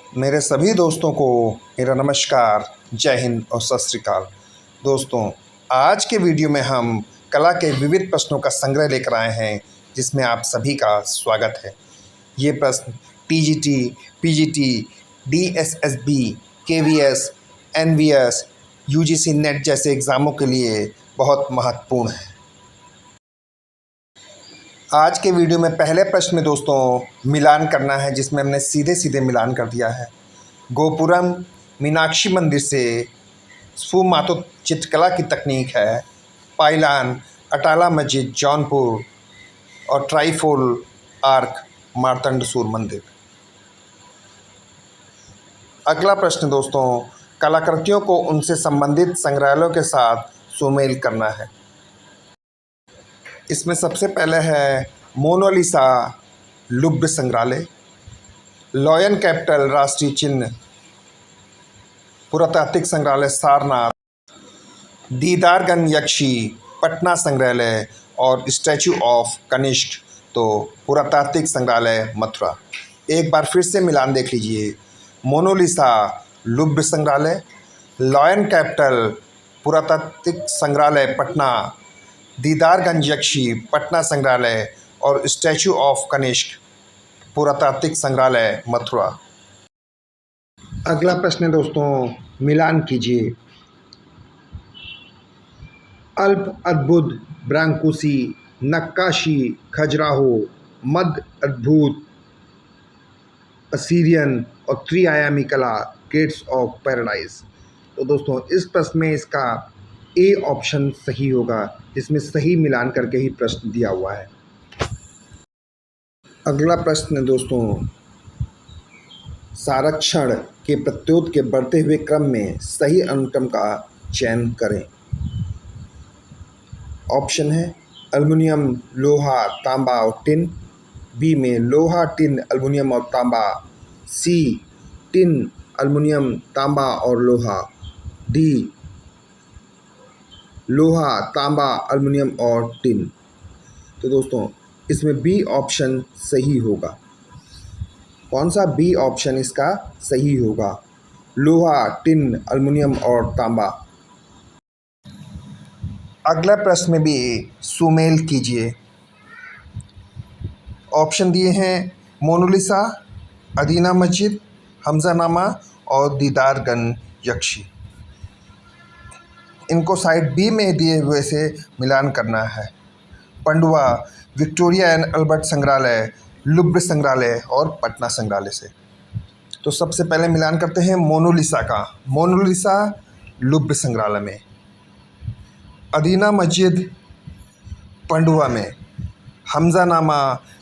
मेरे सभी दोस्तों को मेरा नमस्कार, जय हिंद और सत श्री अकाल। दोस्तों, आज के वीडियो में हम कला के विविध प्रश्नों का संग्रह लेकर आए हैं, जिसमें आप सभी का स्वागत है। ये प्रश्न TGT, PGT, DSSB, KVS, NVS, UGC NET जैसे एग्ज़ामों के लिए बहुत महत्वपूर्ण है। आज के वीडियो में पहले प्रश्न में दोस्तों मिलान करना है, जिसमें हमने सीधे सीधे मिलान कर दिया है। गोपुरम मीनाक्षी मंदिर से स्फुमातो चित्रकला की तकनीक है। पाइलान अटाला मस्जिद जौनपुर और ट्राइफोल आर्क मार्तंड सूर्य मंदिर। अगला प्रश्न दोस्तों, कलाकृतियों को उनसे संबंधित संग्रहालयों के साथ सुमेल करना है। इसमें सबसे पहले है मोनालिसा लुब्र संग्रहालय, लॉयन कैपिटल राष्ट्रीय चिन्ह पुरातात्विक संग्रहालय सारनाथ, दीदारगंज यक्षी पटना संग्रहालय और स्टैचू ऑफ कनिष्क तो पुरातात्विक संग्रहालय मथुरा। एक बार फिर से मिलान देख लीजिए। मोनालिसा लुब्र संग्रहालय, लॉयन कैपिटल पुरातात्विक संग्रहालय पटना, दीदारगंज यक्षी पटना संग्रहालय और स्टैचू ऑफ कनिष्क पुरातात्विक संग्रहालय मथुरा। अगला प्रश्न दोस्तों, मिलान कीजिए। अल्प अद्भुत ब्रांकुसी नक्काशी खजुराहो मध्य अद्भुत असीरियन और त्रिआयामी कला गेट्स ऑफ पैराडाइज। तो दोस्तों, इस प्रश्न में इसका ए ऑप्शन सही होगा, जिसमें सही मिलान करके ही प्रश्न दिया हुआ है। अगला प्रश्न दोस्तों, संरक्षण के प्रत्युत के बढ़ते हुए क्रम में सही अनुक्रम का चयन करें। ऑप्शन है एल्युमिनियम, लोहा, तांबा और टिन। बी में लोहा, टिन, एल्युमिनियम और तांबा। सी टिन, एल्युमिनियम, तांबा और लोहा। डी लोहा, तांबा, एल्युमिनियम और टिन। तो दोस्तों, इसमें बी ऑप्शन सही होगा। कौन सा बी ऑप्शन इसका सही होगा? लोहा, टिन, एल्युमिनियम और तांबा। अगला प्रश्न में भी सुमेल कीजिए। ऑप्शन दिए हैं मोनालिसा, अदीना मस्जिद, हमजानामा और दीदारगंज यक्षी। इनको साइड बी में दिए हुए से मिलान करना है। पंडुआ विक्टोरिया एंड अल्बर्ट संग्रहालय, लुब्र संग्रहालय और पटना संग्रहालय से। तो सबसे पहले मिलान करते हैं मोनालिसा का। मोनालिसा लुब्र संग्रहालय में, अदीना मस्जिद पंडुआ में, हमजानामा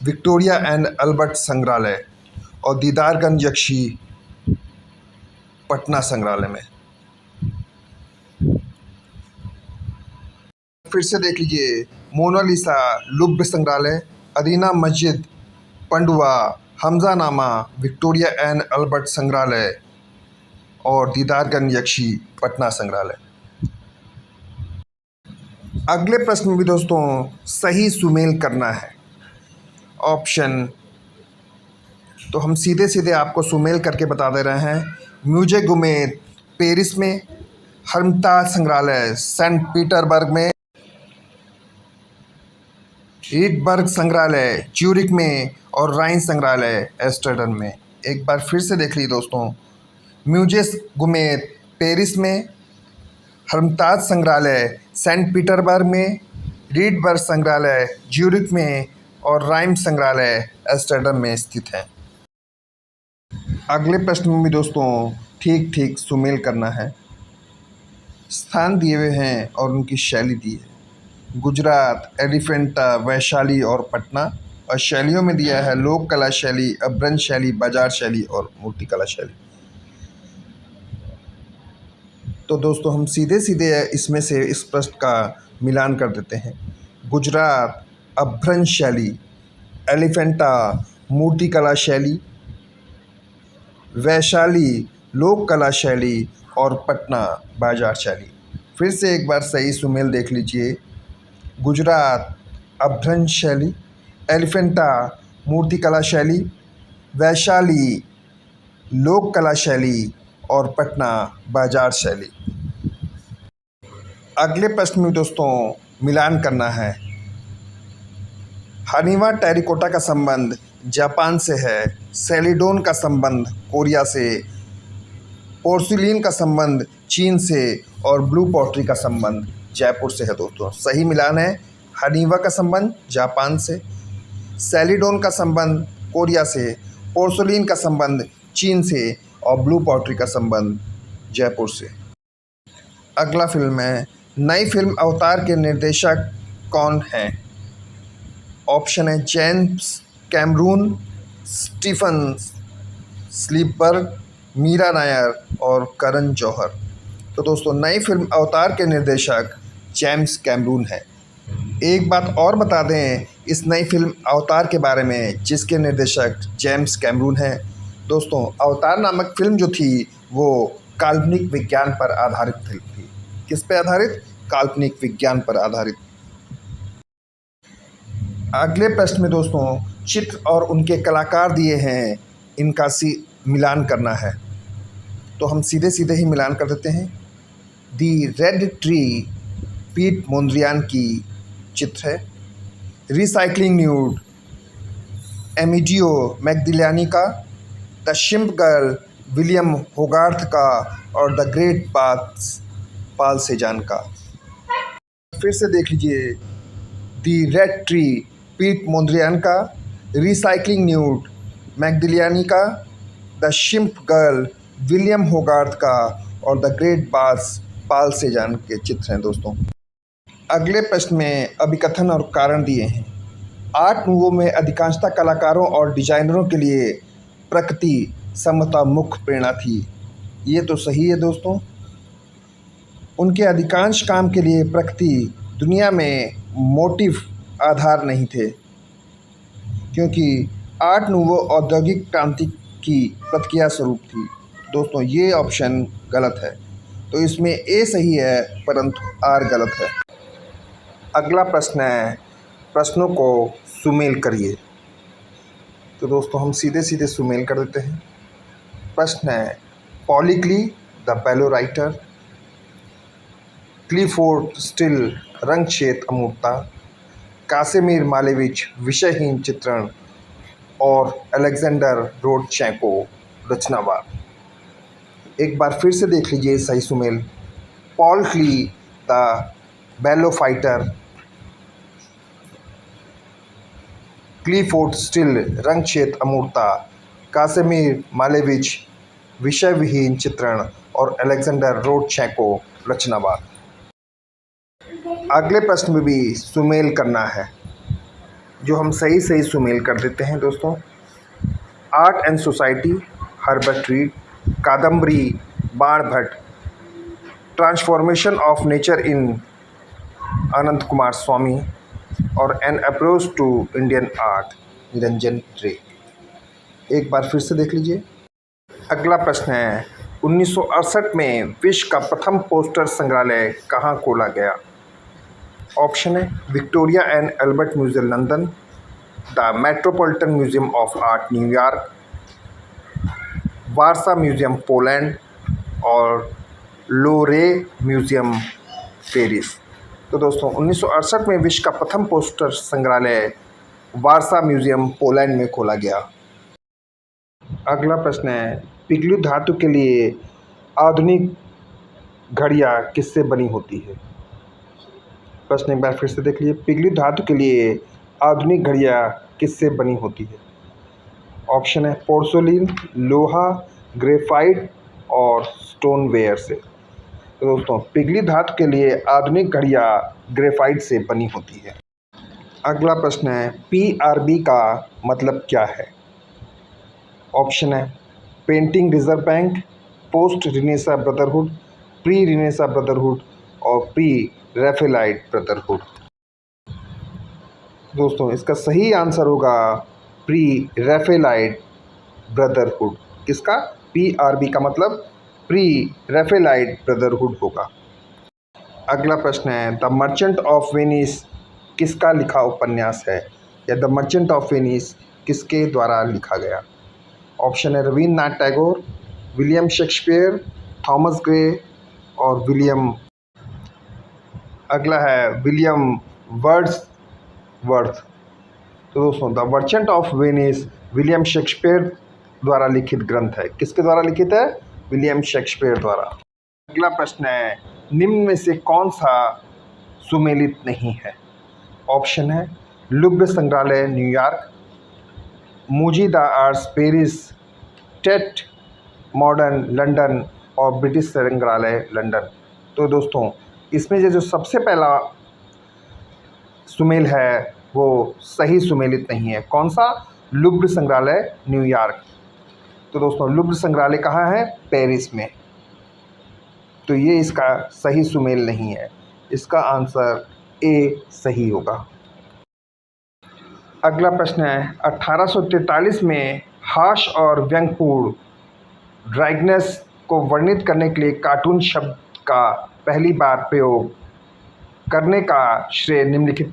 विक्टोरिया एंड अल्बर्ट संग्रहालय और दीदारगंज यक्षी पटना संग्रहालय में। फिर से देख लीजिए। मोनालिसा लुब्र संग्रहालय, अदीना मस्जिद Pandua, Hamzanama Victoria and Albert संग्रहालय और दीदारगंज यक्षी पटना संग्रहालय। अगले प्रश्न में भी दोस्तों सही सुमेल करना है। ऑप्शन तो हम सीधे सीधे आपको सुमेल करके बता दे रहे हैं। म्यूजे गुमेद पेरिस में, हर्मिटाज संग्रहालय सेंट पीटर्सबर्ग में, रीडबर्ग संग्रहालय ज्यूरिख में और राइन संग्रहालय एम्स्टर्डम में। एक बार फिर से देख लीजिए दोस्तों। म्यूजियस गुमेद पेरिस में, हर्मिटाज संग्रहालय सेंट पीटर्सबर्ग में, रीडबर्ग संग्रहालय ज्यूरिख में और राइन संग्रहालय एम्स्टर्डम में स्थित है। अगले प्रश्न में भी दोस्तों ठीक ठीक सुमेल करना है। स्थान दिए हुए हैं और उनकी शैली दी है। गुजरात, एलिफेंटा, वैशाली और पटना। और शैलियों में दिया है लोक कला शैली, अभ्रंश शैली, बाजार शैली और मूर्ति कला शैली। तो दोस्तों, हम सीधे सीधे इसमें से इस प्रश्न का मिलान कर देते हैं। गुजरात अभ्रंश शैली, एलिफेंटा मूर्ति कला शैली, वैशाली लोक कला शैली और पटना बाजार शैली। फिर से एक बार सही सुमेल देख लीजिए। गुजरात अभ्रंश शैली, एलिफेंटा मूर्ति कला शैली, वैशाली लोक कला शैली और पटना बाजार शैली। अगले प्रश्न में दोस्तों मिलान करना है। हनीवा टेरिकोटा का संबंध जापान से है, सेलिडोन का संबंध कोरिया से, पोर्सिलीन का संबंध चीन से और ब्लू पॉटरी का संबंध जयपुर से है। दोस्तों सही मिलान है हनीवा का संबंध जापान से, सेलिडोन का संबंध कोरिया से, पोर्सिलीन का संबंध चीन से और ब्लू पॉटरी का संबंध जयपुर से। अगला फिल्म है, नई फिल्म अवतार के निर्देशक कौन हैं? ऑप्शन है James Cameron, Steven Spielberg, Mira Nair और करण जौहर। तो दोस्तों नई फिल्म अवतार के निर्देशक जेम्स कैमरून है। एक बात और बता दें इस नई फिल्म अवतार के बारे में, जिसके निर्देशक जेम्स कैमरून हैं। दोस्तों अवतार नामक फिल्म जो थी वो काल्पनिक विज्ञान पर आधारित फिल्म थी। किस पे आधारित? काल्पनिक विज्ञान पर आधारित। अगले प्रश्न में दोस्तों चित्र और उनके कलाकार दिए हैं, इनका मिलान करना है। तो हम सीधे सीधे ही मिलान कर देते हैं। दी रेड ट्री पीट मोंद्रियान की चित्र है। रिसाइक्लिंग न्यूड एमिडियो मैग्दिलियानी का, द शिम्प गर्ल विलियम होगार्थ का और द ग्रेट बाथ्स पाल सेजान का। फिर से देख लीजिए, दी रेड ट्री पीट मोंद्रियान का, रिसाइक्लिंग न्यूड मैग्दिलियानी का, द शिम्प गर्ल विलियम होगार्थ का और द ग्रेट बाथ्स पाल सेजान के चित्र हैं। दोस्तों अगले प्रश्न में अभिकथन और कारण दिए हैं। आर्ट नूवो में अधिकांशतः कलाकारों और डिजाइनरों के लिए प्रकृति समता मुख्य प्रेरणा थी। ये तो सही है दोस्तों। उनके अधिकांश काम के लिए प्रकृति दुनिया में मोटिव आधार नहीं थे, क्योंकि आर्ट नूवो औद्योगिक क्रांति की प्रतिक्रिया स्वरूप थी। दोस्तों ये ऑप्शन गलत है, तो इसमें ए सही है परंतु आर गलत है। अगला प्रश्न है, प्रश्नों को सुमेल करिए। तो दोस्तों हम सीधे सीधे सुमेल कर देते हैं। प्रश्न है, पॉलीक्ली द बेलो राइटर, क्लिफोर्ड स्टिल रंगक्षेत अमूर्ता, कासिमिर मालेविच विषयहीन चित्रण और अलेक्जेंडर रोडचेंको रचनावाद। एक बार फिर से देख लीजिए सही सुमेल। Paul Klee the bellow fighter, Clyfford Still रंगक्षेत अमूर्ता, कासिमिर मालेविच विषय विहीन चित्रण और अलेक्जेंडर रोडचेंको रचनावाद। अगले प्रश्न में भी सुमेल करना है, जो हम सही सही सुमेल कर देते हैं। दोस्तों art and society Herbert Read, Kadambari Bana Bhatta, transformation of nature in Ananda Coomaraswamy और an approach to Indian art Niranjan Ray. एक बार फिर से देख लीजिए। अगला प्रश्न है, 1968 में विश्व का प्रथम पोस्टर संग्रहालय कहाँ खोला गया? ऑप्शन है Victoria and Albert museum London, the metropolitan museum of art New York, Warsaw museum Poland और लोरे म्यूजियम पेरिस। तो दोस्तों 1968 में विश्व का प्रथम पोस्टर संग्रहालय वारसा म्यूजियम पोलैंड में खोला गया। अगला प्रश्न है, पिगलू धातु के लिए आधुनिक घड़ियाँ किससे बनी होती है? प्रश्न एक बार फिर से देख लीजिए। पिगलू धातु के लिए आधुनिक घड़ियाँ किससे बनी होती है? ऑप्शन है पोर्सोलिन, लोहा, ग्रेफाइट और स्टोनवेयर से। तो दोस्तों पिगली धातु के लिए आधुनिक घड़ियाँ ग्रेफाइट से बनी होती है। अगला प्रश्न है, PRB का मतलब क्या है? ऑप्शन है painting reserve bank, post renaissance brotherhood, pre renaissance brotherhood और प्री रैफेलाइट ब्रदरहुड। दोस्तों इसका सही आंसर होगा प्री रैफेलाइट ब्रदरहुड। किसका? PRB का मतलब प्री रैफेलाइट ब्रदरहुड होगा। अगला प्रश्न है, द मर्चेंट ऑफ वेनिस किसका लिखा उपन्यास है, या द मर्चेंट ऑफ वेनिस किसके द्वारा लिखा गया? ऑप्शन है Rabindranath Tagore, William Shakespeare, Thomas Gray और अगला है विलियम वर्ड्सवर्थ। तो दोस्तों the merchant of Venice William Shakespeare द्वारा लिखित ग्रंथ है। किसके द्वारा लिखित है? विलियम शेक्सपियर द्वारा। अगला प्रश्न है निम्न में से कौन सा सुमेलित नहीं है? ऑप्शन है लुब्र संग्रहालय न्यूयॉर्क, मूजी the arts Paris, Tate modern London और ब्रिटिश संग्रहालय लंदन। तो दोस्तों इसमें जो सबसे पहला सुमेल है वो सही सुमेलित नहीं है। कौन सा? लुब्र संग्रहालय न्यूयॉर्क। तो दोस्तों लुब्र संग्रहालय कहाँ है? पेरिस में। तो ये इसका सही सुमेल नहीं है। इसका आंसर ए सही होगा। अगला प्रश्न है 1843 में हास्य और व्यंग्यपूर्ण ड्रैगनेस को वर्णित करने के लिए कार्टून शब्द का पहली बार प्रयोग करने का श्रेय निम्नलिखित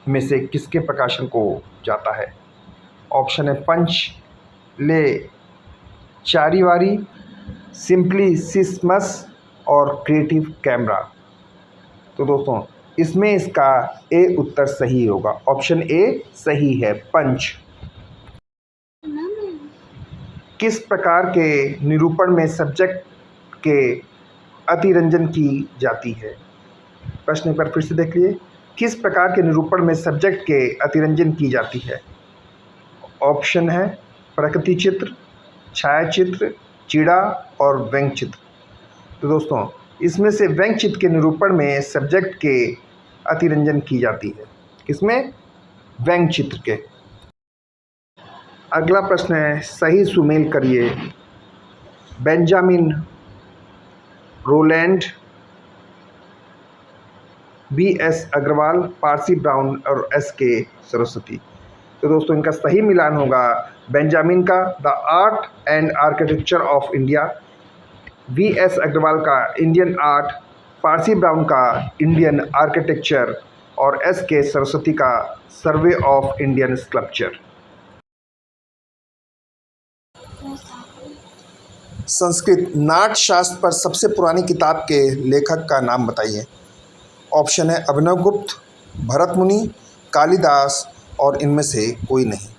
में से किसके प्रकाशन को जाता है? ऑप्शन है पंच, ले चारिवारी, सिंप्लिसिस्मस और क्रिएटिव कैमरा। तो दोस्तों इसमें इसका ए उत्तर सही होगा। ऑप्शन ए सही है, पंच। किस प्रकार के निरूपण में सब्जेक्ट के अतिरंजन की जाती है? प्रश्न एक बार फिर से देख लिए। किस प्रकार के निरूपण में सब्जेक्ट के अतिरंजन की जाती है? ऑप्शन है प्रकृति चित्र, छायाचित्र, चिड़ा और व्यंग्य चित्र। तो दोस्तों इसमें से व्यंग्य चित्र के निरूपण में सब्जेक्ट के अतिरंजन की जाती है। किसमें? व्यंग्य चित्र के। अगला प्रश्न है सही सुमेल करिए। Benjamin Rowland, B S. Agarwal, Percy Brown और एस.के. सरस्वती। तो दोस्तों इनका सही मिलान होगा बेंजामिन का the art and architecture of India, B S. Agarwal का इंडियन आर्ट, पारसी ब्राउन का इंडियन आर्किटेक्चर और एस.के. सरस्वती का survey of Indian sculpture. Sanskrit Natyashastra पर सबसे पुरानी किताब के लेखक का नाम बताइए। ऑप्शन है अभिनवगुप्त, भरत मुनि, कालिदास और इनमें से कोई नहीं।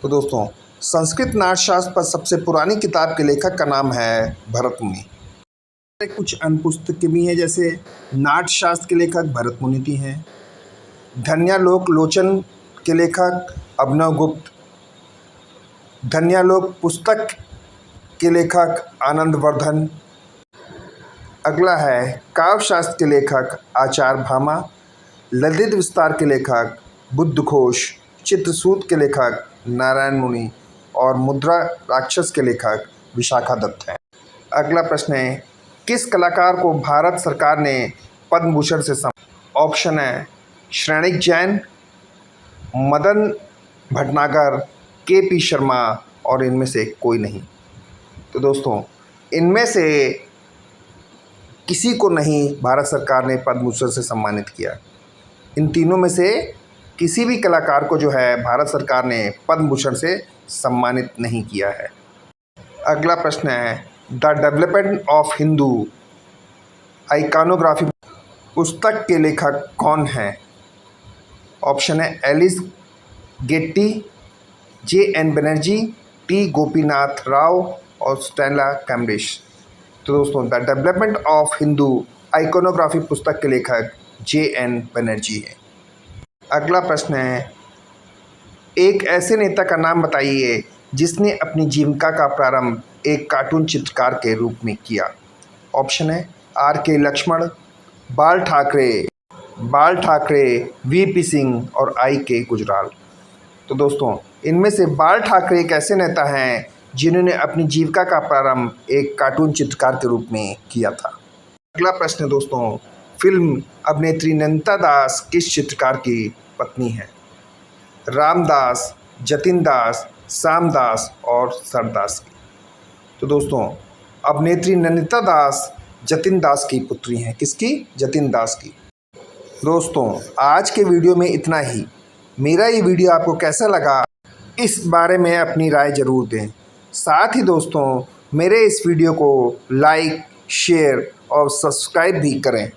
तो दोस्तों संस्कृत नाट्यशास्त्र पर सबसे पुरानी किताब के लेखक का नाम है भरत मुनि। कुछ अन्य पुस्तकें भी हैं, जैसे नाट्यशास्त्र के लेखक भरत मुनि की हैं, धन्यालोक लोचन के लेखक अभिनवगुप्त, धन्यालोक पुस्तक के लेखक आनंदवर्धन। अगला है काव्यशास्त्र के लेखक आचार्य भामा, ललित विस्तार के लेखक बुद्धघोष, चित्रसूत के लेखक नारायण मुनि और मुद्रा राक्षस के लेखक विशाखा दत्त हैं। अगला प्रश्न है किस कलाकार को भारत सरकार ने पद्म भूषण से ऑप्शन है श्रेणिक जैन, मदन भटनागर, के.पी. शर्मा और इनमें से कोई नहीं। तो दोस्तों इनमें से किसी को नहीं भारत सरकार ने पद्म भूषण से सम्मानित किया। इन तीनों में से किसी भी कलाकार को जो है भारत सरकार ने पद्म भूषण से सम्मानित नहीं किया है। अगला प्रश्न है the development of Hindu iconography पुस्तक के लेखक कौन हैं? ऑप्शन है Alice Getty, J N. Banerjee, T. Gopinath Rao और स्टेला कैम्ब्रिज। तो दोस्तों the development of Hindu iconography पुस्तक के लेखक जे.एन. बनर्जी है। अगला प्रश्न है एक ऐसे नेता का नाम बताइए जिसने अपनी जीविका का प्रारंभ एक कार्टून चित्रकार के रूप में किया। ऑप्शन है आर.के. लक्ष्मण, बाल ठाकरे, वी.पी. सिंह और आई.के. गुजराल। तो दोस्तों इनमें से बाल ठाकरे एक ऐसे नेता हैं जिन्होंने अपनी जीविका का प्रारंभ एक कार्टून चित्रकार के रूप में किया था। अगला प्रश्न है दोस्तों फिल्म अभिनेत्री नंदिता दास किस चित्रकार की पत्नी है? रामदास, जतिन दास, श्यामदास और सरदास की। तो दोस्तों अभिनेत्री नंदिता दास जतिन दास की पुत्री हैं। किसकी? जतिन दास की। दोस्तों आज के वीडियो में इतना ही। मेरा ये वीडियो आपको कैसा लगा इस बारे में अपनी राय ज़रूर दें। साथ ही दोस्तों मेरे इस वीडियो को लाइक, शेयर और सब्सक्राइब भी करें।